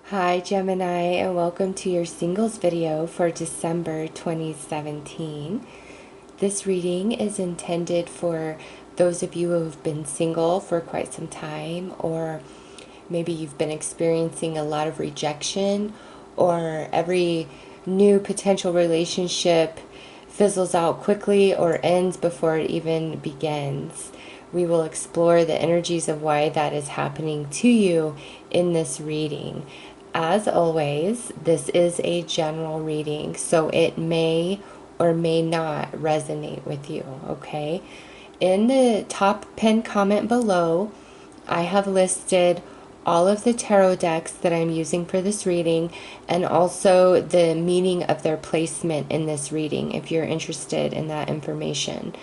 Hi Gemini, and welcome to your singles video for December 2017. This reading is intended for those of you who have been single for quite some time, or maybe you've been experiencing a lot of rejection, or every new potential relationship fizzles out quickly or ends before it even begins. We will explore the energies of why that is happening to you in this reading. As always, this is a general reading, so it may or may not resonate with you, okay? In the top pinned comment below, I have listed all of the tarot decks that I'm using for this reading, and also the meaning of their placement in this reading if you're interested in that information.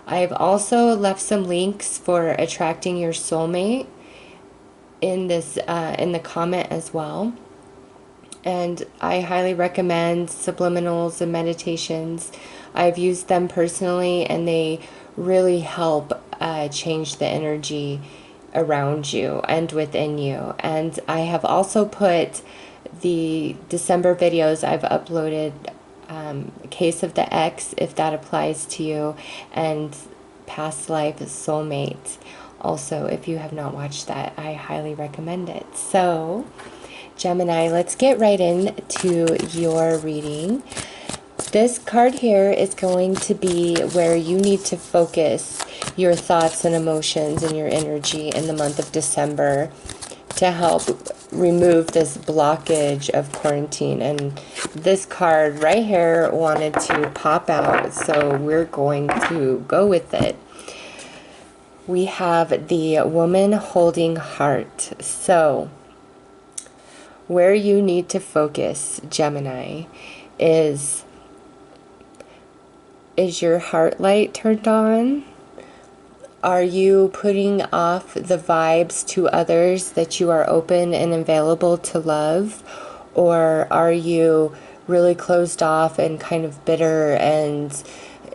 I've also left some links for attracting your soulmate in this in the comment as well. And I highly recommend subliminals and meditations. I've used them personally, and they really help change the energy around you and within you. And I have also put the December videos I've uploaded, Case of the Ex, if that applies to you, and Past Life Soulmate. Also, if you have not watched that, I highly recommend it. So, Gemini, let's get right into your reading. This card here is going to be where you need to focus your thoughts and emotions and your energy in the month of December to help remove this blockage of quarantine. And this card right here wanted to pop out, so we're going to go with it. We have the Woman Holding Heart. So where you need to focus, Gemini, is your heart light turned on? Are you putting off the vibes to others that you are open and available to love? Or are you really closed off and kind of bitter and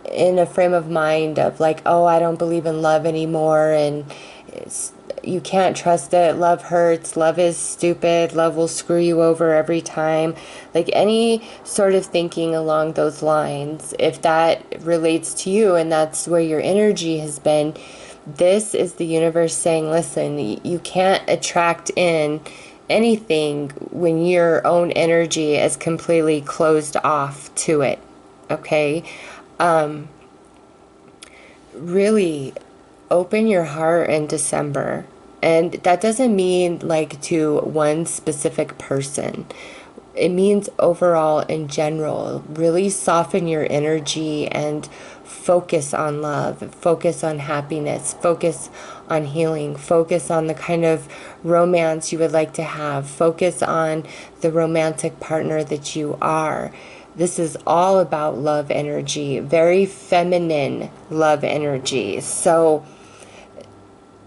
in a frame of mind of like, oh, I don't believe in love anymore, and you can't trust it, love hurts, love is stupid, love will screw you over every time. Like any sort of thinking along those lines, if that relates to you and that's where your energy has been, this is the universe saying, listen, you can't attract in anything when your own energy is completely closed off to it, okay? Really open your heart in December. And that doesn't mean like to one specific person. It means overall in general. Really soften your energy and focus on love, focus on happiness, focus on healing, focus on the kind of romance you would like to have, focus on the romantic partner that you are. This is all about love energy, very feminine love energy. So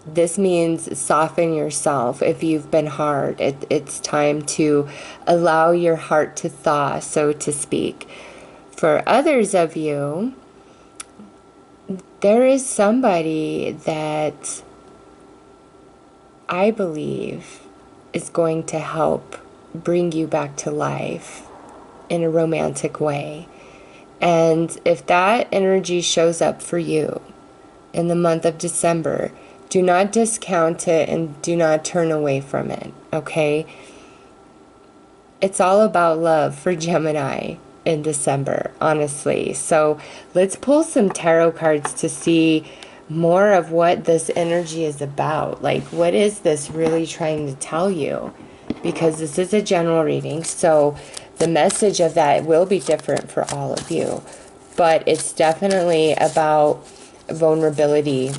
this means soften yourself. If you've been hard, it's time to allow your heart to thaw, so to speak. For others of you, there is somebody that I believe is going to help bring you back to life in a romantic way. And if that energy shows up for you in the month of December, do not discount it and do not turn away from it, okay? It's all about love for Gemini in December, honestly. So let's pull some tarot cards to see more of what this energy is about. Like, what is this really trying to tell you? Because this is a general reading, so the message of that will be different for all of you. But it's definitely about vulnerability,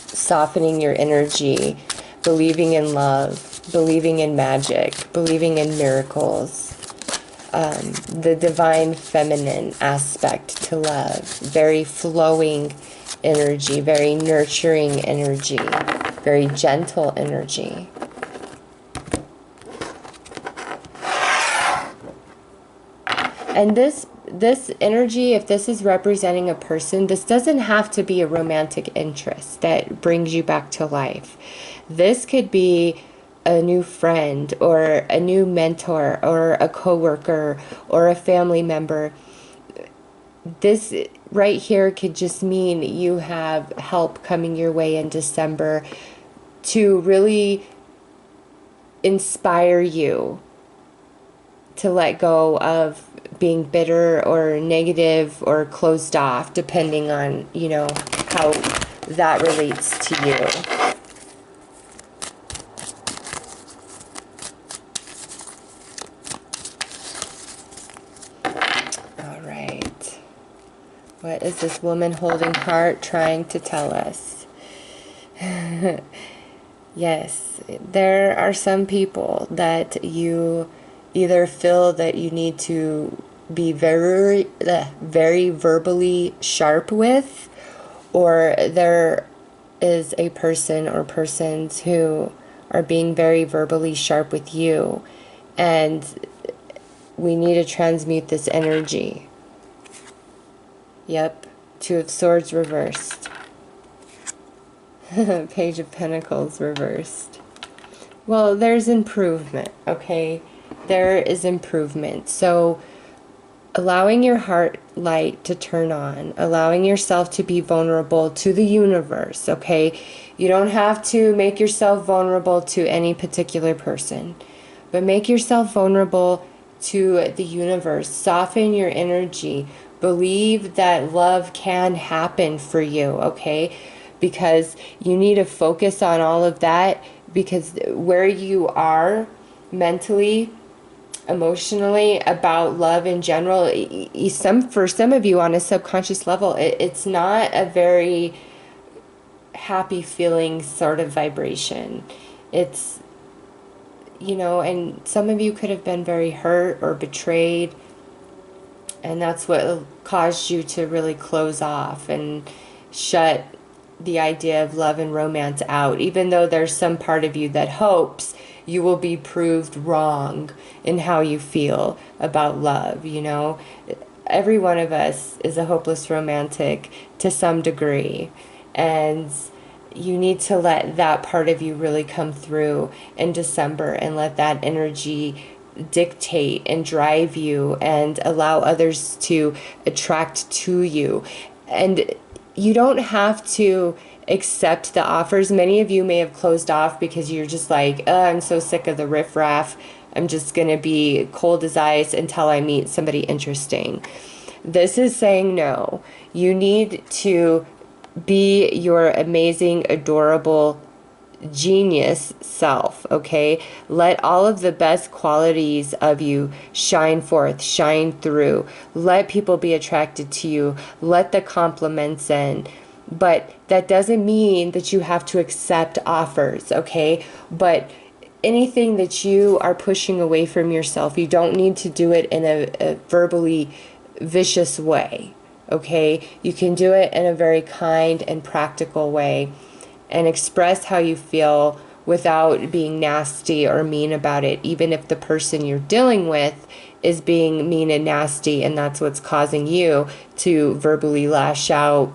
softening your energy, believing in love, believing in magic, believing in miracles, the divine feminine aspect to love, very flowing energy, very nurturing energy, very gentle energy. And this energy, if this is representing a person, this doesn't have to be a romantic interest that brings you back to life. This could be a new friend or a new mentor or a coworker or a family member. This right here could just mean you have help coming your way in December to really inspire you to let go of being bitter or negative or closed off, depending on, you know, how that relates to you. All right. What is this woman holding heart trying to tell us? Yes, there are some people that you either feel that you need to be very verbally sharp with, or there is a person or persons who are being very verbally sharp with you, and we need to transmute this energy. Yep, Two of Swords reversed. Page of Pentacles reversed. Well, there's improvement, okay? There is improvement. So allowing your heart light to turn on, allowing yourself to be vulnerable to the universe, okay? You don't have to make yourself vulnerable to any particular person, but make yourself vulnerable to the universe. Soften your energy. Believe that love can happen for you, okay? Because you need to focus on all of that, because where you are mentally, emotionally, about love in general, for some of you on a subconscious level, it's not a very happy feeling sort of vibration. It's, you know, and some of you could have been very hurt or betrayed, and that's what caused you to really close off and shut the idea of love and romance out, even though there's some part of you that hopes you will be proved wrong in how you feel about love. You know, every one of us is a hopeless romantic to some degree, and you need to let that part of you really come through in December, and let that energy dictate and drive you and allow others to attract to you. And you don't have to accept the offers. Many of you may have closed off because you're just like, oh, I'm so sick of the riffraff. I'm just going to be cold as ice until I meet somebody interesting. This is saying no. You need to be your amazing, adorable, genius self, okay? Let all of the best qualities of you shine forth, shine through. Let people be attracted to you. Let the compliments in. But that doesn't mean that you have to accept offers, okay? But anything that you are pushing away from yourself, you don't need to do it in a verbally vicious way, okay? You can do it in a very kind and practical way, and express how you feel without being nasty or mean about it, even if the person you're dealing with is being mean and nasty, and that's what's causing you to verbally lash out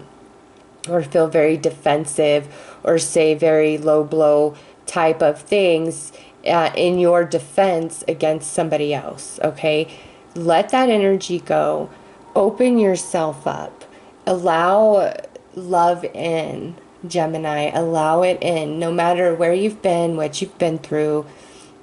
or feel very defensive or say very low blow type of things in your defense against somebody else, okay? Let that energy go. Open yourself up. Allow love in, Gemini. Allow it in. No matter where you've been, what you've been through,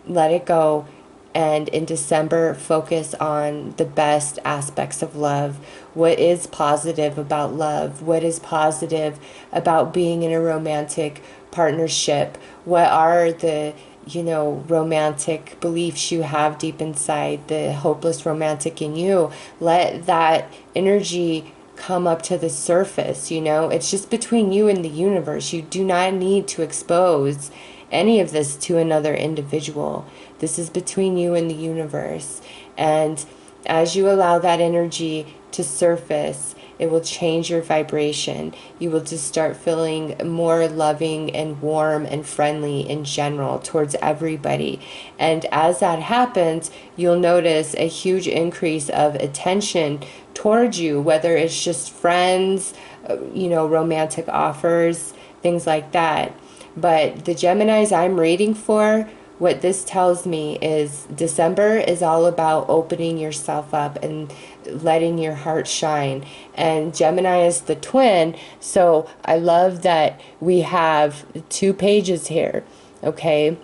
let it go. And in December, focus on the best aspects of love. What is positive about love? What is positive about being in a romantic partnership? What are the, romantic beliefs you have deep inside, the hopeless romantic in you? Let that energy come up to the surface. It's just between you and the universe. You do not need to expose any of this to another individual. This is between you and the universe. And as you allow that energy to surface, it will change your vibration. You will just start feeling more loving and warm and friendly in general towards everybody. And as that happens, you'll notice a huge increase of attention towards you, whether it's just friends, romantic offers, things like that. But the Geminis I'm reading for what this tells me is December is all about opening yourself up and letting your heart shine. And Gemini is the twin, so I love that we have 2 pages here, okay?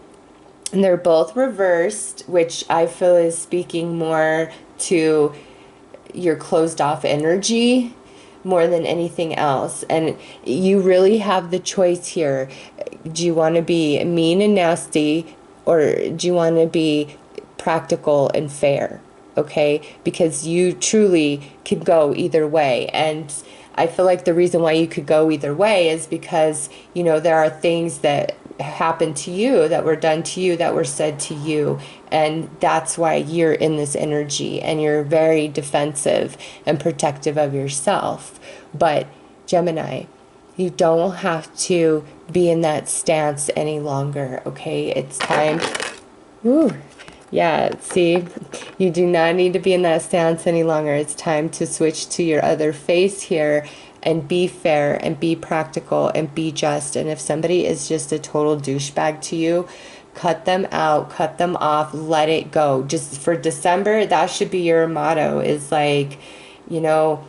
And they're both reversed, which I feel is speaking more to your closed off energy more than anything else. And you really have the choice here. Do you want to be mean and nasty, or do you want to be practical and fair? Okay, because you truly could go either way. And I feel like the reason why you could go either way is because, you know, there are things that happened to you, that were done to you, that were said to you, and that's why you're in this energy and you're very defensive and protective of yourself. But Gemini, you don't have to be in that stance any longer, okay? It's time. Woo. Yeah, see, you do not need to be in that stance any longer. It's time to switch to your other face here and be fair and be practical and be just. And if somebody is just a total douchebag to you, cut them out, cut them off, let it go. Just for December, that should be your motto, is like, you know,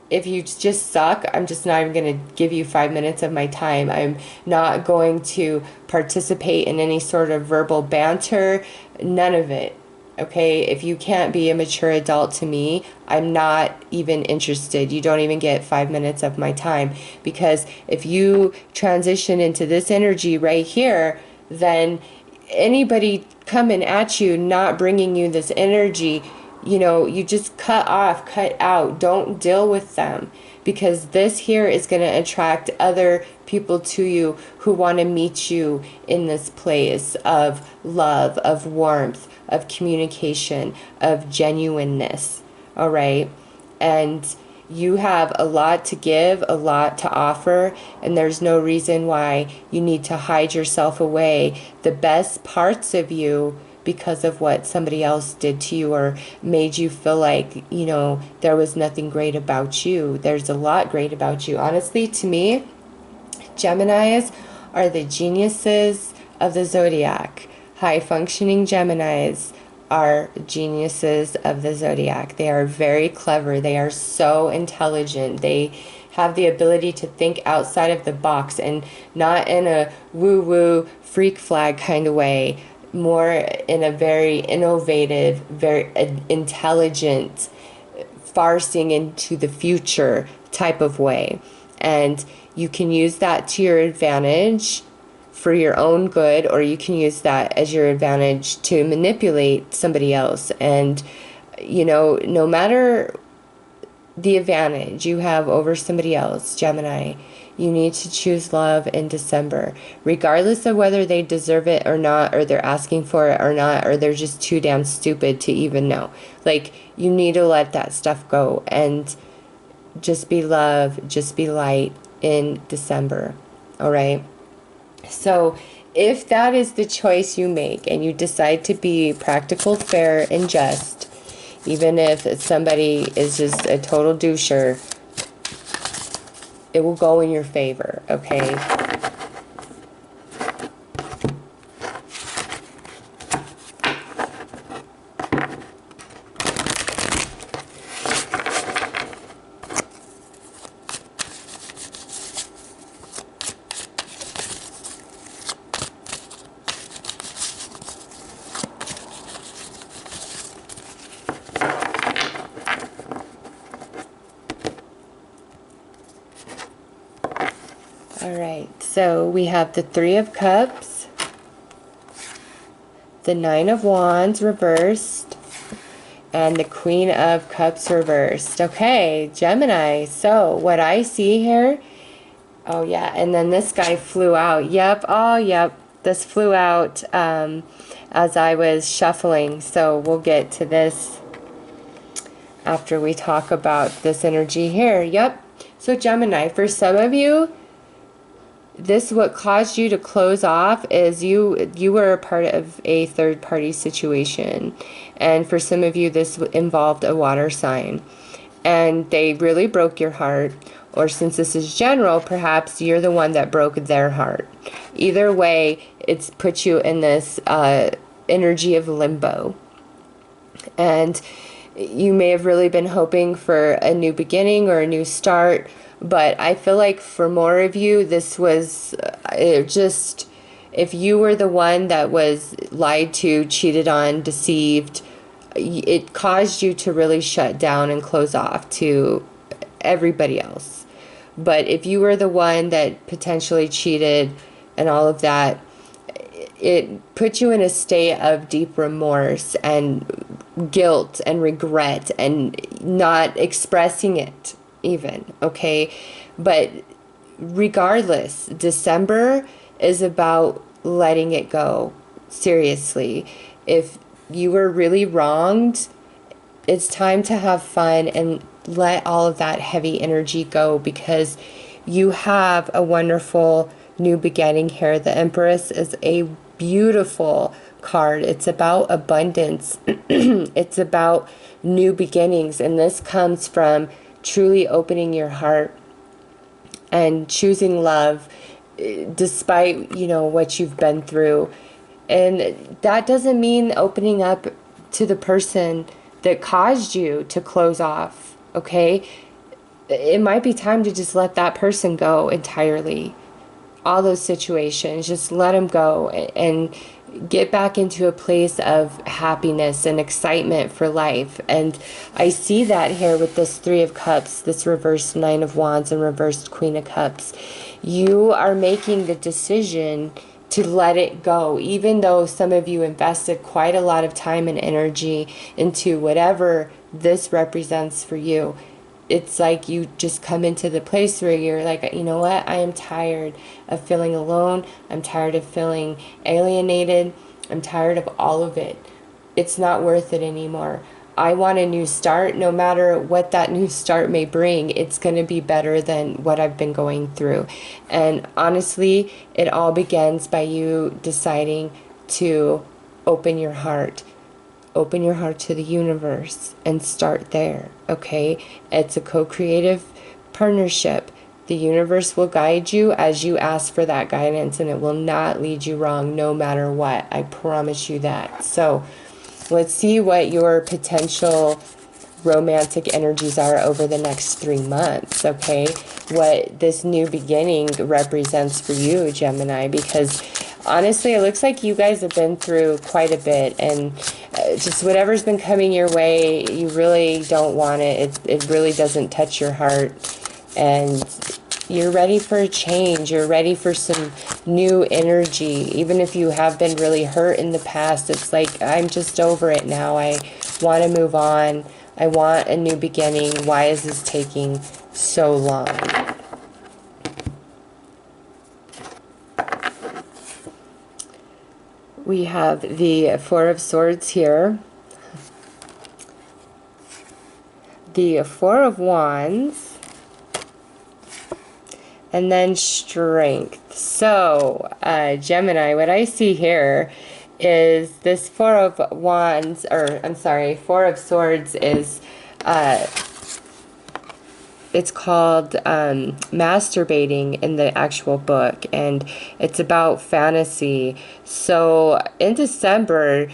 if you just suck, I'm just not even going to give you 5 minutes of my time. I'm not going to participate in any sort of verbal banter, none of it. Okay, if you can't be a mature adult to me, I'm not even interested. You don't even get 5 minutes of my time. Because if you transition into this energy right here, then anybody coming at you, not bringing you this energy, you know, you just cut off, cut out. Don't deal with them. Because this here is going to attract other people to you who want to meet you in this place of love, of warmth, of communication, of genuineness. All right? And you have a lot to give, a lot to offer, and there's no reason why you need to hide yourself away. The best parts of you, because of what somebody else did to you or made you feel like, you know, there was nothing great about you. There's a lot great about you. Honestly, to me, Geminis are the geniuses of the zodiac. High-functioning Geminis are geniuses of the zodiac. They are very clever. They are so intelligent. They have the ability to think outside of the box, and not in a woo-woo freak flag kind of way, more in a very innovative, very intelligent, far-seeing into the future type of way. And you can use that to your advantage for your own good, or you can use that as your advantage to manipulate somebody else. And, you know, no matter the advantage you have over somebody else, Gemini, you need to choose love in December, regardless of whether they deserve it or not, or they're asking for it or not, or they're just too damn stupid to even know. Like, you need to let that stuff go and just be love, just be light in December. All right? So if that is the choice you make and you decide to be practical, fair, and just, even if somebody is just a total doucher, it will go in your favor, okay? Alright, so we have the Three of Cups, the Nine of Wands reversed, and the Queen of Cups reversed. Okay, Gemini, so what I see here, oh yeah, and then this guy flew out. Yep, oh yep, this flew out as I was shuffling, so we'll get to this after we talk about this energy here. Yep, so Gemini, for some of you, this, what caused you to close off is you were a part of a third-party situation. And for some of you, this involved a water sign. and they really broke your heart, or since this is general, perhaps you're the one that broke their heart. Either way, it's put you in this energy of limbo. And you may have really been hoping for a new beginning or a new start, but I feel like for more of you, this was just, if you were the one that was lied to, cheated on, deceived, it caused you to really shut down and close off to everybody else. But if you were the one that potentially cheated and all of that, it put you in a state of deep remorse and guilt and regret and not expressing it even, okay? But regardless, December is about letting it go. Seriously. If you were really wronged, it's time to have fun and let all of that heavy energy go, because you have a wonderful new beginning here. The Empress is a beautiful card. It's about abundance. It's about new beginnings, and this comes from truly opening your heart and choosing love despite, you know, what you've been through. And that doesn't mean opening up to the person that caused you to close off, okay? It might be time to just let that person go entirely. All those situations, just let them go and get back into a place of happiness and excitement for life. And I see that here with this Three of Cups, this reversed Nine of Wands and reversed Queen of Cups. You are making the decision to let it go, even though some of you invested quite a lot of time and energy into whatever this represents for you. It's like you just come into the place where you're like, you know what, I am tired of feeling alone. I'm tired of feeling alienated. I'm tired of all of it. It's not worth it anymore. I want a new start. No matter what that new start may bring, it's going to be better than what I've been going through. And honestly, it all begins by you deciding to open your heart. Open your heart to the universe and start there, okay? It's a co-creative partnership. The universe will guide you as you ask for that guidance, and it will not lead you wrong no matter what. I promise you that. So let's see what your potential romantic energies are over the next 3 months, okay? What this new beginning represents for you, Gemini, because honestly, it looks like you guys have been through quite a bit, and just whatever's been coming your way, you really don't want it. It really doesn't touch your heart, and you're ready for a change. You're ready for some new energy. Even if you have been really hurt in the past, it's like, I'm just over it now. I want to move on. I want a new beginning. Why is this taking so long? We have the Four of Swords here, the Four of Wands, and then Strength. So, Gemini, what I see here is this Four of Wands, or I'm sorry, Four of Swords is, it's called Masturbating in the actual book, and it's about fantasy. So in December,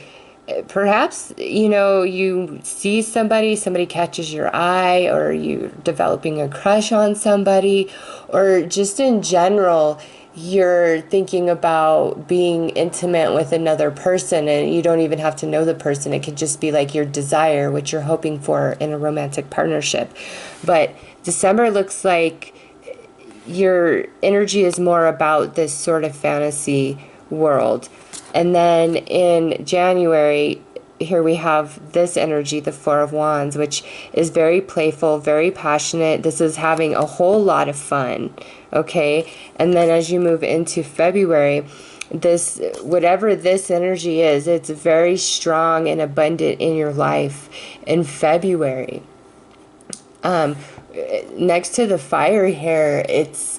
perhaps, you know, you see somebody catches your eye, or you're developing a crush on somebody, or just in general, you're thinking about being intimate with another person, and you don't even have to know the person. It could just be like your desire, what you're hoping for in a romantic partnership. But December looks like your energy is more about this sort of fantasy world. And then in January, here we have this energy, the Four of Wands, which is very playful, very passionate. This is having a whole lot of fun, okay? And then as you move into February, this, whatever this energy is, it's very strong and abundant in your life in February. Next to the fire here, it's,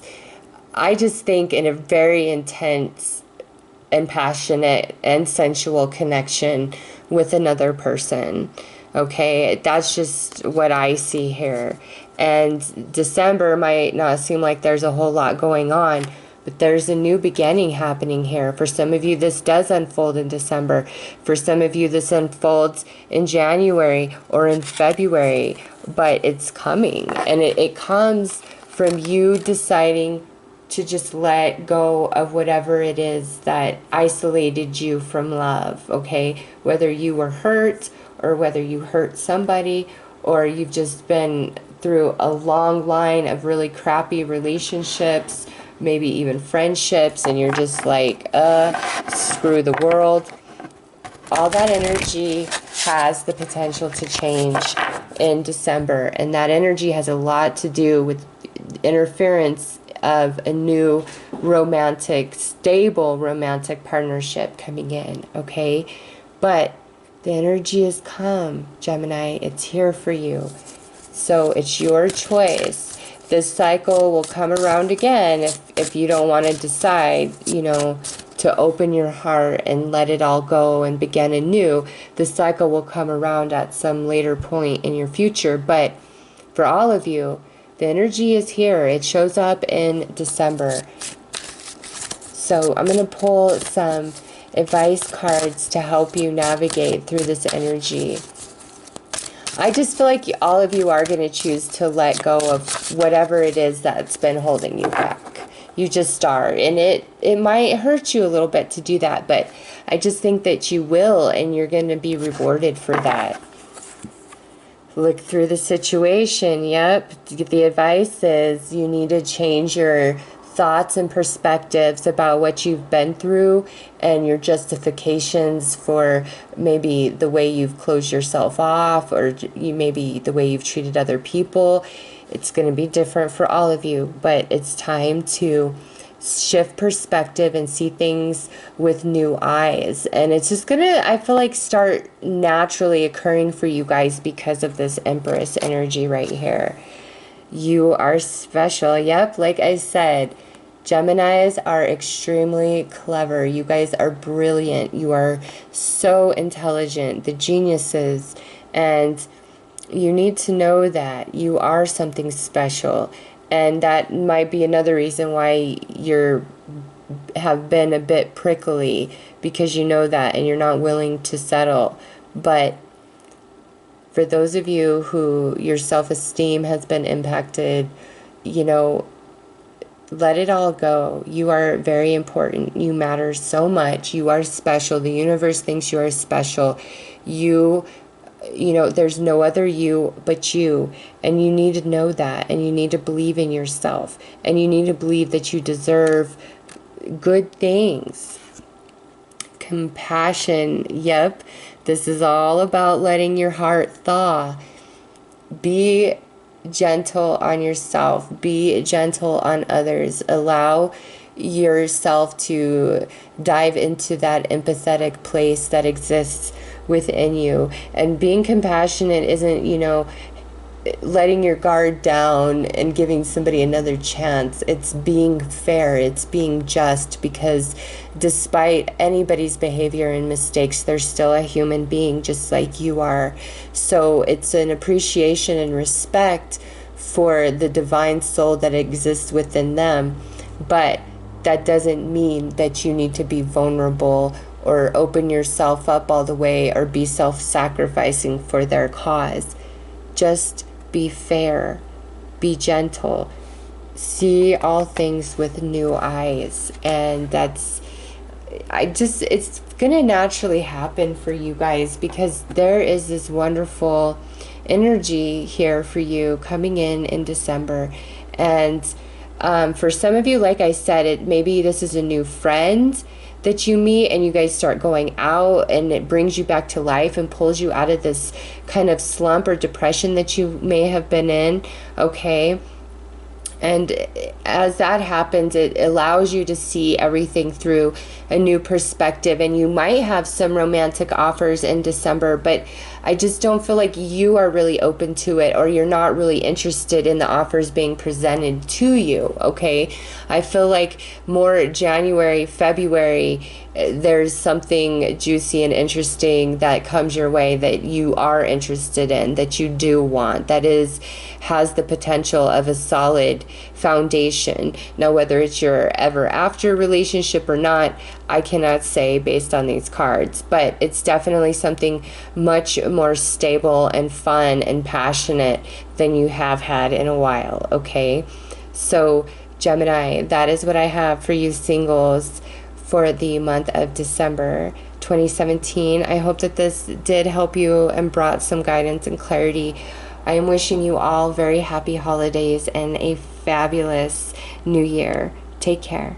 I just think, in a very intense and passionate and sensual connection with another person. Okay, that's just what I see here. And December might not seem like there's a whole lot going on, but there's a new beginning happening here. For some of you, this does unfold in December. For some of you, this unfolds in January or in February, but it's coming. And it comes from you deciding to just let go of whatever it is that isolated you from love, okay? Whether you were hurt or whether you hurt somebody, or you've just been through a long line of really crappy relationships, maybe even friendships, and you're just like, screw the world. All that energy has the potential to change in December, and that energy has a lot to do with interference of a new romantic, stable romantic partnership coming in, okay? But the energy has come, Gemini. It's here for you. So it's your choice. This cycle will come around again if you don't want to decide, you know, to open your heart and let it all go and begin anew. The cycle will come around at some later point in your future. But for all of you, the energy is here. It shows up in December. So I'm going to pull some advice cards to help you navigate through this energy. I just feel like all of you are going to choose to let go of whatever it is that's been holding you back. You just are. And it might hurt you a little bit to do that, but I just think that you will, and you're going to be rewarded for that. Look through the situation. Yep. The advice is you need to change your thoughts and perspectives about what you've been through and your justifications for maybe the way you've closed yourself off, or maybe the way you've treated other people. It's going to be different for all of you, but it's time to shift perspective and see things with new eyes. And it's just going to, I feel like, start naturally occurring for you guys because of this Empress energy right here. You are special. Yep, like I said, Geminis are extremely clever. You guys are brilliant. You are so intelligent, the geniuses. And you need to know that you are something special. And that might be another reason why you're have been a bit prickly, because you know that and you're not willing to settle. But for those of you who your self-esteem has been impacted, you know, let it all go. You are very important. You matter so much. You are special. The universe thinks you are special. You know, there's no other you but you, and you need to know that, and you need to believe in yourself, and you need to believe that you deserve good things. Compassion. Yep, this is all about letting your heart thaw. Be gentle on yourself. Be gentle on others. Allow yourself to dive into that empathetic place that exists within you. And being compassionate isn't, you know, letting your guard down and giving somebody another chance. It's being fair. It's being just, because despite anybody's behavior and mistakes, they're still a human being just like you are. So it's an appreciation and respect for the divine soul that exists within them. But that doesn't mean that you need to be vulnerable or open yourself up all the way or be self-sacrificing for their cause. Just be fair, be gentle, see all things with new eyes. And it's gonna naturally happen for you guys, because there is this wonderful energy here for you coming in December. And for some of you, like I said, maybe this is a new friend that you meet and you guys start going out, and it brings you back to life and pulls you out of this kind of slump or depression that you may have been in, okay? And as that happens, it allows you to see everything through a new perspective. And you might have some romantic offers in December, but I just don't feel like you are really open to it, or you're not really interested in the offers being presented to you, okay? I feel like more January, February, there's something juicy and interesting that comes your way that you are interested in, that you do want, that has the potential of a solid foundation. Now, whether it's your ever after relationship or not, I cannot say based on these cards, but it's definitely something much more stable and fun and passionate than you have had in a while, okay? So, Gemini, that is what I have for you singles for the month of December 2017. I hope that this did help you and brought some guidance and clarity. I am wishing you all very happy holidays and a fabulous new year. Take care.